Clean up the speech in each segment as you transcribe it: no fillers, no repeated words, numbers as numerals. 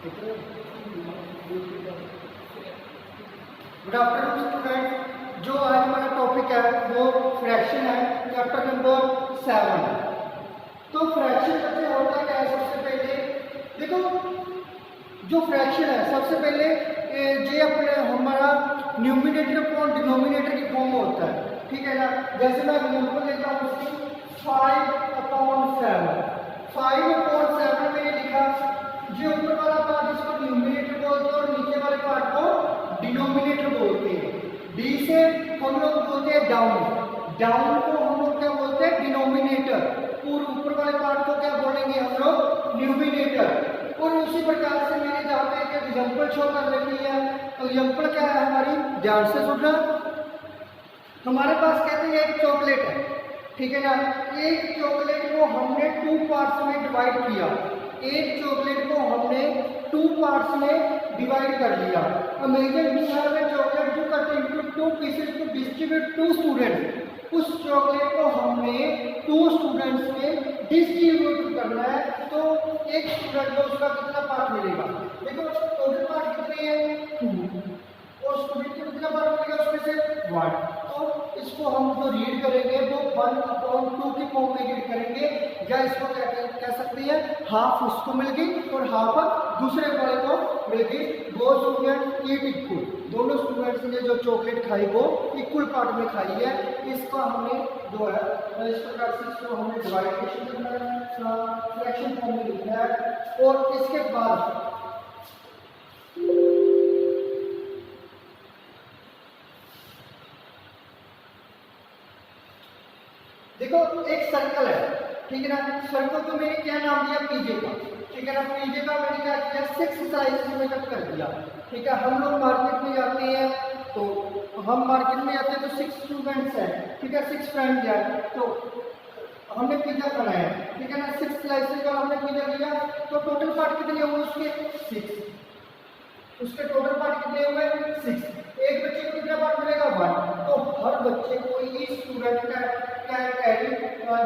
Good afternoon student. जो आज हमारा टॉपिक है वो फ्रैक्शन है, चैप्टर नंबर 7। तो फ्रैक्शन कैसे होता है? सबसे पहले देखो, जो फ्रैक्शन है सबसे पहले ये अपने हमारा न्यूमिनेटर अपॉन डिनोमिनेटर की फॉर्म होता है, ठीक है ना। जैसे मैं एग्जांपल लेता हूँ उसकी 5/7। 5/7 में ये लिखा, जो ऊपर वाला पार्ट इसको न्यूमिनेटर बोलते हैं और नीचे वाले पार्ट को डिनोमिनेटर बोलते हैं। डी से हम लोग बोलते हैं डाउन, डाउन को हम लोग क्या बोलते हैं? डिनोमिनेटर। और ऊपर वाले पार्ट को क्या बोलेंगे हम लोग? न्यूमिनेटर। और उसी प्रकार से मैंने जहाँ पे एक एग्जाम्पल शो कर रखी है। एग्जाम्पल क्या है हमारी? ध्यान से सुनना। हमारे पास कहते हैं एक चॉकलेट है, ठीक है ना। एक चॉकलेट को हमने 2 पार्ट्स में डिवाइड किया। एक चॉकलेट को हमने 2 पार्ट्स में डिवाइड कर दिया। Imagine we have a chocolate to cut into 2 pieces to distribute 2 students. उस चॉकलेट को हमने 2 स्टूडेंट्स में डिस्ट्रीब्यूट करना है, तो एक स्टूडेंट को उसका कितना पार्ट मिलेगा? देखो टोटल पार्ट कितने हैं? 2, और स्टूडेंट को कितना पार्ट मिलेगा उसमें से? 1। तो इसको हम जो रीड करेंगे वो 1/2 की फॉर्म में रीड करेंगे, या इसको क्या कह सकते हैं? हाफ उसको मिल गई और हाफ दूसरे वाले को मिल गई। वो स्टूडेंट ईट इक्वल, दोनों स्टूडेंट्स ने जो चॉकलेट खाई वो इक्वल पार्ट में खाई है। इसका हमने जो है इस प्रकार से इसको हमने डिवाइडेशन करना है, फ्रैक्शन फॉर्म में लिखना है। और इसके बाद देखो एक सर्कल है, ठीक है ना। सर्कल को मैंने क्या नाम दिया? पीजे का, ठीक है ना। पीजे का मैंने क्या किया? 6 स्लाइसेस में कट कर दिया, ठीक है। हम लोग मार्केट में जाते हैं, तो हम मार्केट में जाते हैं तो 6 स्टूडेंट्स हैं, ठीक है, 6 फ्रेंड्स हैं। तो हमने पिज्जा बनाया, ठीक है ना। 6 स्लाइसेस का हमने पिज्जा लिया, तो टोटल पार्ट कितने हुए उसके? 6। उसके टोटल पार्ट कितने हुए? 6। एक बच्चे को कितना पार्ट मिलेगा? 1। तो हर बच्चे को इस स्टूडेंट का कैरी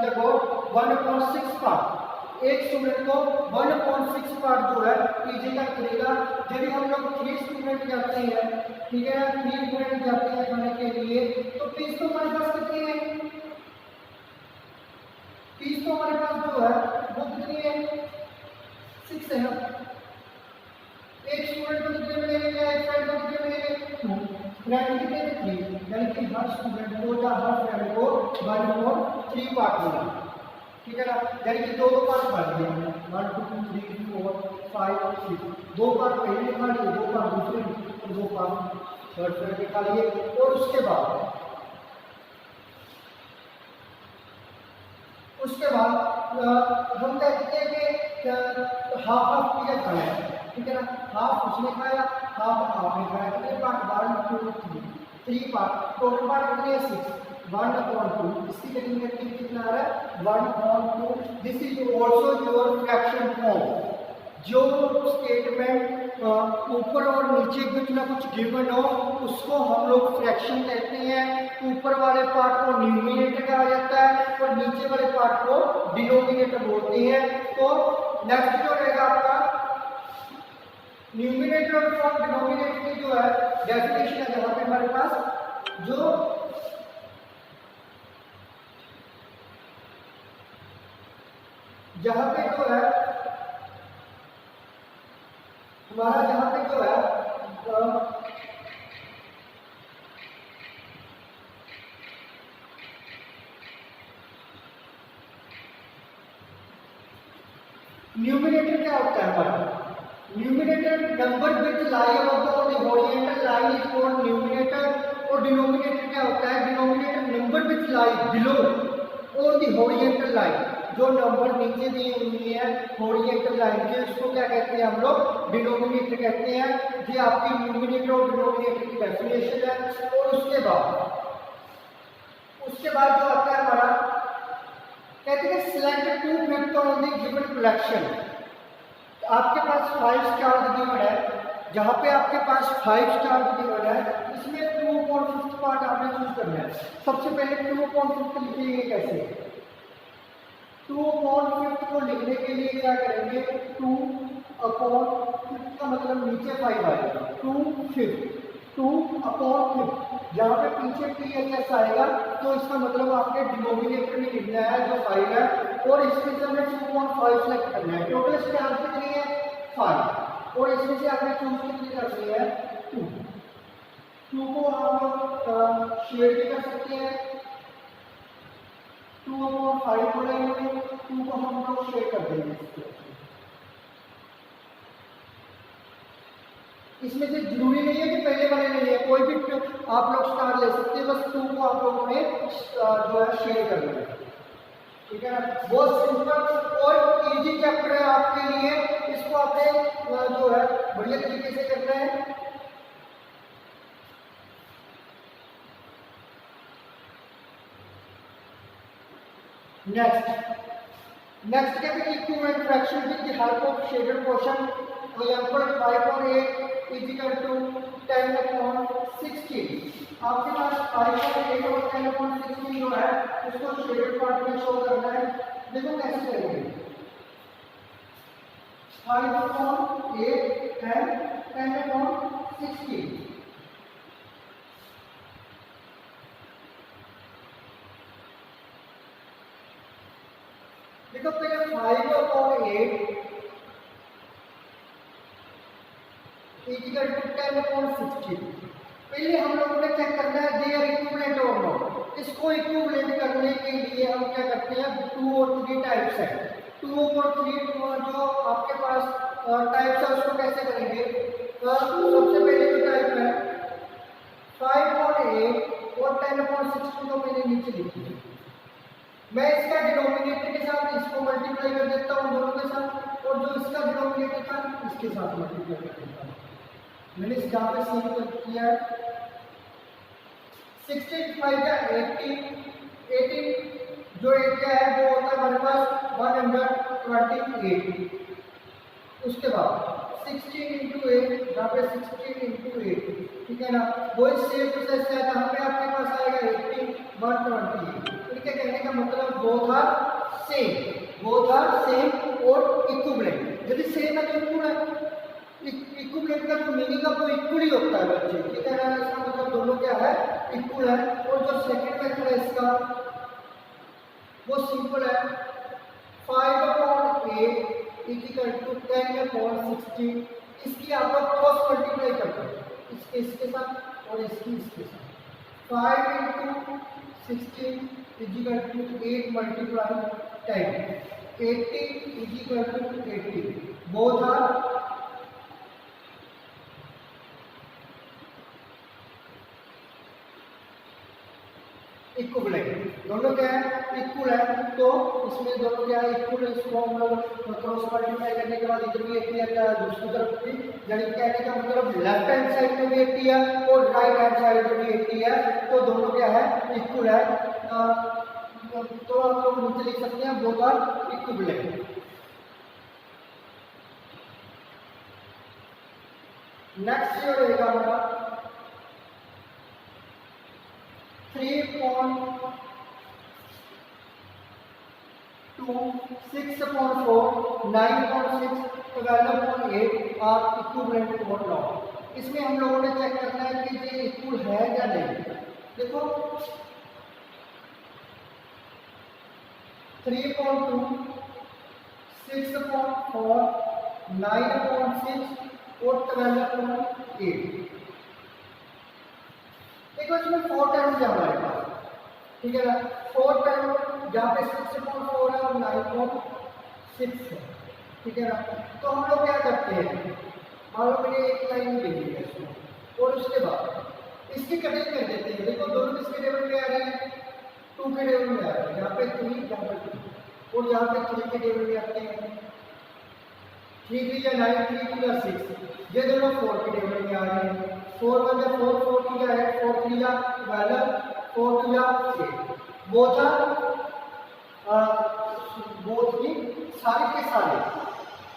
द गॉट 1/6 पार्ट। एक स्टूडेंट को 1/6 पार्ट जो है पीजे का करेगा। यदि हम लोग 3 स्टूडेंट जाते हैं, ठीक है, 3 स्टूडेंट जाते हैं खाने के लिए, तो फीस तो हमारे पास कितनी है? फीस तो हमारे पास जो है वो कितनी है? 6 है ना। एक स्टूडेंट को कितने मिलेंगे या एक फ्रेंड को कितने मिलेंगे? 2। फ्रेंड कितने? 3। यानी कि हर स्टूडेंट को या हर फ्रेंड को 1/3 पार्ट मिला, ठीक है ना। यानी कि 2 पार्ट बन गए, 1 2 3 4 5 6। 2 पार्ट पहले खा लिए, 2 पार्ट दूसरे, 2 पार्ट थर्ड फ्रेंड के खा लिए। और उसके बाद हम कहते हैं कि हाफ हाफ पीरियड खाना है, ठीक है ना। हाफ उसने खाया, हाफ आपने खाया। कितने पार्ट? 1 2 3 पार्ट। टोटल पार्ट कितने? 6। 1/2। इसकी डेरिवेटिव कितना आ रहा है? 1/2। This is also your fraction form. जो स्टेटमेंट ऊपर और नीचे कुछ ना कुछ गिवन हो उसको हम लोग फ्रैक्शन कहते हैं। ऊपर वाले पार्ट को न्यूमिनेटर कहा जाता है और नीचे वाले पार्ट को डिनोमिनेटर बोलते हैं। तो नेक्स्ट जो रहेगा आपका न्यूमिनेटर और डिनोमिनेटर की जो है डेफिनेशन है, जहां पे हमारे पास जो जहां पे जो है हमारा जहां पे जो है न्यूमिनेटर क्या होता है हमारा? Numerator number which lie above the horizontal line is called numerator. और डिनोमिनेटर क्या होता है? Denominator number which lie below और द हॉरिजॉन्टल लाइन। जो नंबर नीचे दी हुई है हॉरिजॉन्टल लाइन के, उसको क्या कहते हैं हम लोग? डिनोमिनेटर कहते हैं। ये आपकी न्यूमिनेटर और डिनोमिनेटर की डेफिनेशन है। और उसके बाद जो आता है हमारा, कहते हैं select 2 factor on the given collection. आपके पास 5 स्टार गिवन है, जहां पे आपके पास 5 स्टार गिवन है, इसमें 2/5 पार्ट आपने चूज करना है। सबसे पहले 2/5 लिखेंगे कैसे? 2/5 को लिखने के लिए क्या करेंगे? 2/5 का मतलब नीचे 5 आएगा, 2/5, 2/5। जहाँ पे पीछे THS आएगा तो इसका मतलब आपके डिनोमिनेटर में लिखना है जो 5 है, और इसमें से हमें 2.5 सेलेक्ट करना है। टोटल इसके आंसर कितनी है 5, और इसमें से आपने चूज कितनी करनी है 2। 2 को हम लोग शेयर भी कर सकते हैं, 2/5 बनाएंगे, 2 को हम लोग शेयर कर देंगे। इसमें से जरूरी नहीं है कि पहले वाले नहीं है, कोई भी आप लोग स्टार ले सकते हैं, बस 2 को आप लोगों ने जो है शेयर करना है, ठीक है ना। बहुत सिंपल और इजी चैप्टर है आपके लिए, इसको आपने जो है बढ़िया तरीके से करना है। नेक्स्ट कहते हैं equivalent fraction with the help of shaded portion. Example 5/8 is equal to 10/16। आपके पास 5/8 और 10/16 जो है उसको शेडेड पार्ट में शो करना है। देखो कैसे करेंगे, 5/8 एंड 10/16। देखो पहले 5/8 इक्वल टू 10/16। पहले हम लोगों ने चेक करना है दे आर इक्विवेलेंट और नॉट। इसको इक्विवेलेंट करने के लिए हम क्या करते हैं, 2 और 3 टाइप्स है। 2 और 3 जो आपके पास टाइप्स है उसको कैसे करेंगे। सबसे पहले जो टाइप है 5/8 और 10/16 को मैंने नीचे लिखी है। मैं इसका डिनोमिनेटर के साथ इसको मल्टीप्लाई कर देता हूँ दोनों के साथ, और जो इसका डिनोमिनेटर था इसके साथ मल्टीप्लाई कर देता हूँ। मैंने इस जहाँ पे सेव किया है। 16/5 का 18 जो एरिया है वो होता है हमारे पास 128। उसके बाद 16 × 8 जहाँ पे 16 × 8, ठीक है ना, वो सेम प्रोसेस है। जहाँ पे आपके पास आएगा 18 128। इनके कहने का मतलब बोथ आर सेम और इक्विवेलेंट। यदि सेम है तो इक्वल है। इक्विवेलेंट का जो मीनिंग है वो इक्वल ही होता है बच्चे, ठीक है ना। इसका मतलब दोनों क्या है इक्वल है। और जो सेकंड मेथड है इसका वो सिंपल है, 5/8 इक्वल टू 10/16। इसकी आप लोग क्रॉस मल्टीप्लाई करते हैं, इसके साथ और इसके साथ। 5 × 16 equal to 8 × 10, 80 equal to 80। Both are equivalent. दोनों क्या है इक्वल है, तो इसमें दोनों क्या है इक्वल। इसको हम लोग क्रॉस मल्टीप्लाई करने के बाद इधर भी 80 आता है, दूसरी तरफ भी। यानी कहने का मतलब लेफ्ट हैंड साइड में भी 80 है और राइट हैंड साइड में भी 80 है, तो दोनों क्या है इक्वल है। तो आप लोग नीचे लिख सकते हैं बोथ आर इक्विवेलेंट। नेक्स्ट जो रहेगा हमारा 3.2 6/4 9.6 12.8 आर इक्विवेलेंट और नॉट। इसमें हम लोगों ने चेक करना है कि ये इक्वल है या नहीं। देखो 3.2 6/4 9.6 और 12.8। देखो इसमें 4 टर्म्स है हमारे पास, ठीक है ना। 4 टर्म जहाँ पे 6/4 है और 9.6 है, ठीक है ना। तो हम लोग क्या करते हैं, मान लो मैंने एक लाइन दे दी है इसमें, और उसके बाद इसकी कटिंग कर देते हैं। देखो दोनों किसके टेबल में आ रही है 2 के टेबल में आ रही है, यहाँ पे 3 यहाँ पे 2 और यहाँ पे 3 के टेबल में आते हैं। 3 3 या 9 3 2 या 6, ये दोनों 4 के टेबल में आ रहे हैं। 4 1 या 4 4 2 या 8 4 3 या 12 4 2 या 8। बोथ ही सारे के सारे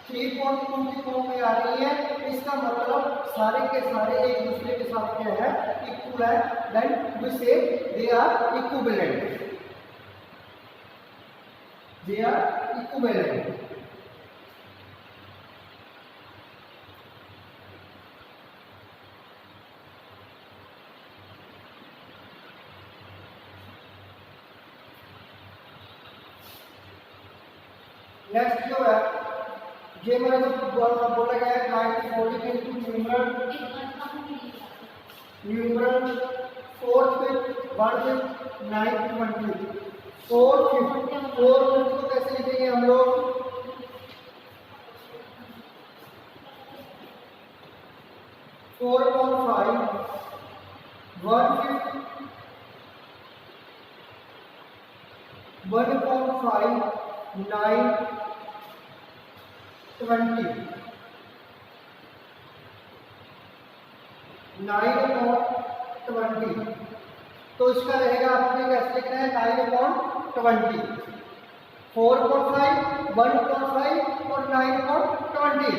3.2 की फॉर्म में आ रही है। इसका मतलब सारे के सारे एक दूसरे के साथ क्या है इक्वल है। Then we say they are equivalent, they are equivalent. Next जो है ये मेरा जो बोला गया है 940 इंटू न्यूमरल 4 5 1 5 9 20 4 5 4 को कैसे लिखेंगे हम लोग 4.5 1/5 1.5 9 20 9/20 तो इसका रहेगा आपने कैसे लिखना है 9/20 4.5 1.5 और 9/20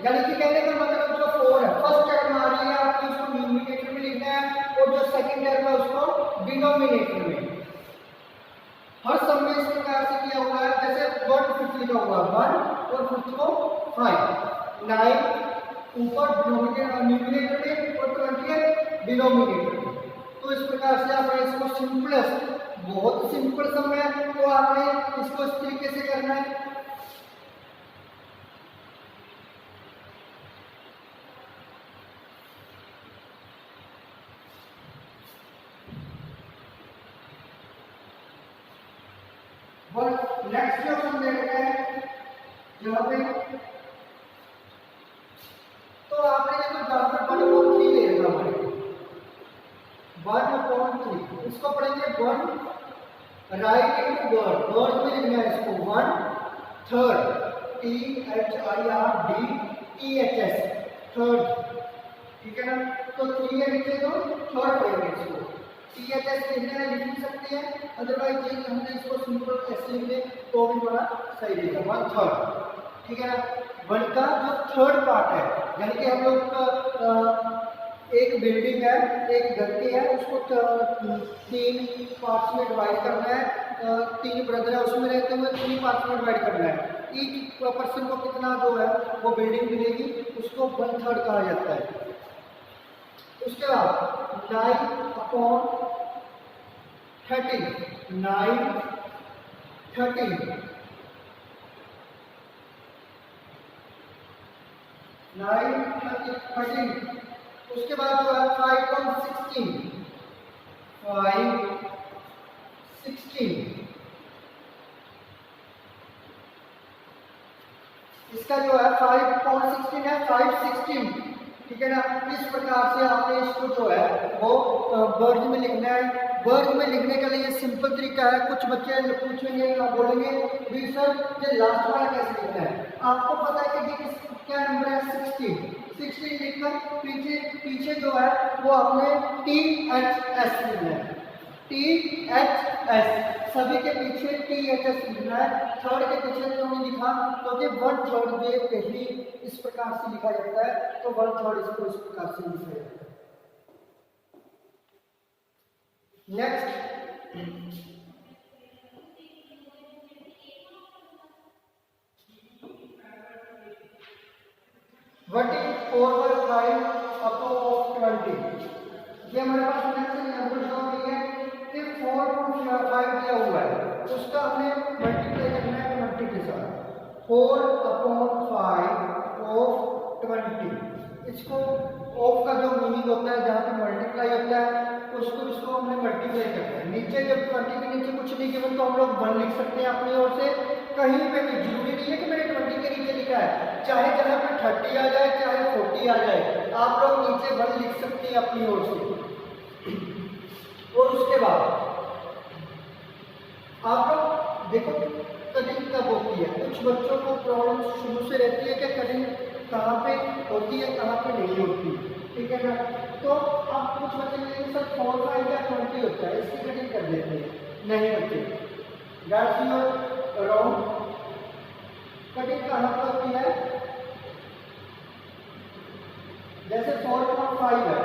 यानी कि कहने का मतलब जो 4 है फर्स्ट टर्म आ रही है आपको उसको न्यूमरेटर में लिखना है और जो सेकंड टर्म है उसको डिनोमिनेटर में। हर सब में इस प्रकार से किया हुआ है जैसे 1/5 लिखा हुआ 1 और 5 को 5 9 ऊपर न्यूमरेटर में और 20 है डिनोमिनेटर में। तो इस प्रकार से आपने इसको सिंपलेस्ट बहुत सिंपल सम है तो आपने इसको इस तरीके से करना है। नेक्स्ट जो हम देखते हैं यहाँ पे तो आपने ये तो बराबर 1/3 ले लेना हमारे 1/3 इसको पढ़ेंगे 1 राइट इनटू वर्ड वर्ड में लिखना है इसको 1/3 THIRD थर्ड ठीक है ना। तो 3 है नीचे तो थर्ड पढ़ेंगे इसको THS लिखने में लिख सकते हैं अदरवाइज ये हमने इसको सिंपल ऐसे लिख ले तो भी बड़ा सही रहेगा 1/3 ठीक है ना। 1 का जो थर्ड पार्ट है यानी कि हम लोग का एक बिल्डिंग है एक घर की है उसको 3 पार्ट्स में डिवाइड करना है 3 ब्रदर है उसमें रहते हुए 3 पार्ट्स में डिवाइड करना है ईच पर्सन को कितना जो है वो बिल्डिंग मिलेगी उसको 1/3 कहा जाता है। उसके बाद 9/13 उसके बाद जो है 5/16 इसका जो है 5/16 है 5/16 ठीक है ना। इस प्रकार से आपने इसको जो है वो वर्ड में लिखना है। वर्ड में लिखने के लिए सिंपल तरीका है कुछ बच्चे पूछेंगे बोलेंगे भी सर ये लास्ट वाला कैसे लिखना है। आपको पता है कि ये क्या नंबर है 16 लिखकर पीछे जो है वो आपने THS लिखना है THS सभी के पीछे THS लिखना है। थर्ड के पीछे जो नहीं लिखा तो ये 1/3 ये पहली इस प्रकार से लिखा जाता है तो 1/3 इसको इस प्रकार से लिखा जाता है। नेक्स्ट व्हाट इज 4/5 20 ये हमारे पास नेक्स्ट नंबर जो है कि 4/5 दिया हुआ है उसका हमें मल्टीप्लाई करना है 20 के साथ 4/5 ऑफ 20 इसको ऑफ का जो मीनिंग होता है जहाँ पे मल्टीप्लाई होता है उसको इसको हमने मल्टीप्लाई करना है। नीचे जब 20 के नीचे कुछ नहीं गिवन तो हम लोग 1 लिख सकते हैं अपनी ओर से कहीं पे भी जरूरी नहीं है कि मैंने 20 के नीचे लिखा है चाहे जहाँ पे 30 आ जाए चाहे 40 आ जाए आप लोग नीचे 1 लिख सकते हैं अपनी ओर से। और उसके बाद आप लोग देखो कटिंग कब होती है कुछ बच्चों को प्रॉब्लम शुरू से रहती है कि कटिंग कहाँ पे होती है कहाँ पे नहीं होती ठीक है ना। तो आप कुछ बच्चे कहेंगे सर 4/5 या 20 होता है इसकी कटिंग कर देते हैं नहीं होती दैट्स योर रॉन्ग। कटिंग कहाँ पर होती है जैसे 4/5 है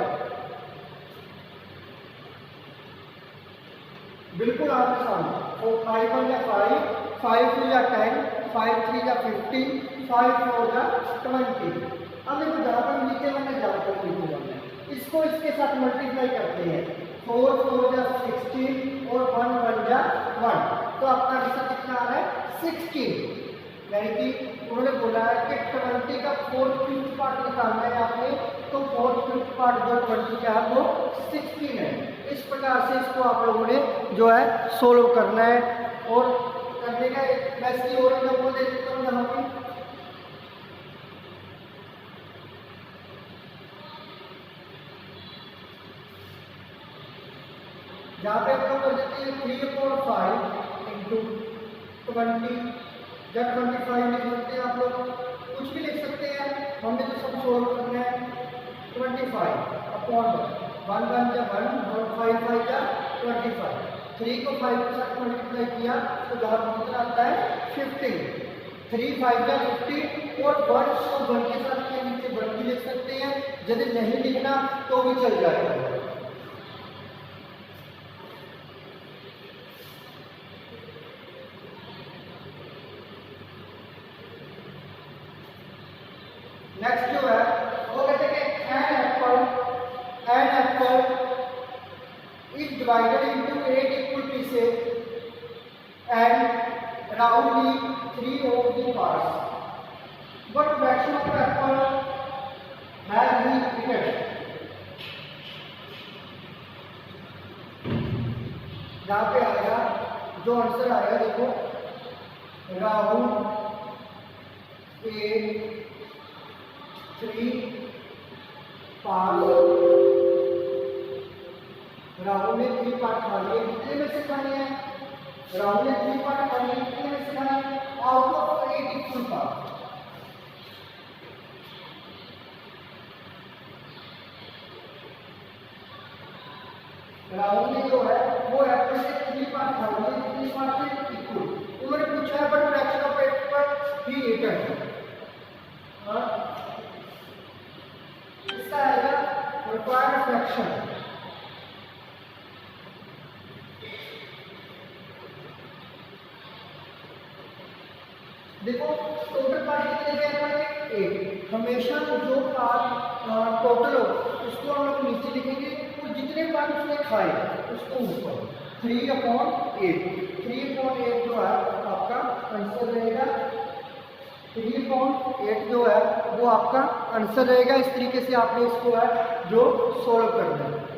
बिल्कुल आपके सामने 5 या 5 2 या 10 5 3 या 15 5 4 या 20 अब देखो जहाँ पर नीचे मैंने जहाँ पर नीचे जाना इसको इसके साथ मल्टीप्लाई करते हैं 4 4 या 16 और 1 1 या 1 तो आपका आंसर कितना आ रहा है 16 यानी कि उन्होंने बोला है कि 20 का 4/5 पार्ट निकालना है आपने, तो 4/5 पार्ट जो 20 का है वो 16 है। इस प्रकार से इसको आप लोगों ने जो है सोल्व करना है। और करने का मैं इसकी और एग्जाम्पल दे देता हूँ यहाँ पे। यहाँ पे आपको कर देते हैं 3/5 इंटू 20 या 25 लिख सकते हैं आप लोग, कुछ भी लिख सकते हैं। हमने तो सब सोल्व करना है। 25/1 या 1 और 5 या 25। 3 को 5 के साथ मल्टीप्लाई किया तो जहाँ कितना आता है 15। 3 5 या 50 और 1 को 1 के साथ के नीचे 1 भी लिख सकते हैं। यदि नहीं लिखना तो भी चल जाएगा। नेक्स्ट जो है वो कहते हैं कि an apple is divided into 8 equal pieces and roundly 3 of the parts. What fraction of apple has been eated? यहाँ पे आएगा जो आंसर आएगा, देखो राहुल ए 3 पार्ट, राहुल ने 3 पार्ट खा लिए, कितने में से खाने हैं? राहुल ने 3 पार्ट खा लिए, कितने में से खाने हैं? Out of 8 equal part. Rahul ने जो है वो एप्पल से 3 पार्ट खा लिए, कितने पार्ट से? इक्वल। उन्होंने पूछा है बट फ्रैक्शन ऑफ एप्पल ही 8 है। इसका आएगा रिक्वायर्ड फ्रैक्शन। देखो टोटल पार्ट कितने के हैं? 8। हमेशा जो पार्ट टोटल हो उसको हम लोग नीचे लिखेंगे, तो जितने पार्ट उसने खाए उसको ऊपर। 3/8 3/8 जो है आपका आंसर रहेगा। 3/8 जो है वो आपका आंसर रहेगा। इस तरीके से आपने इसको है जो सोल्व करना है।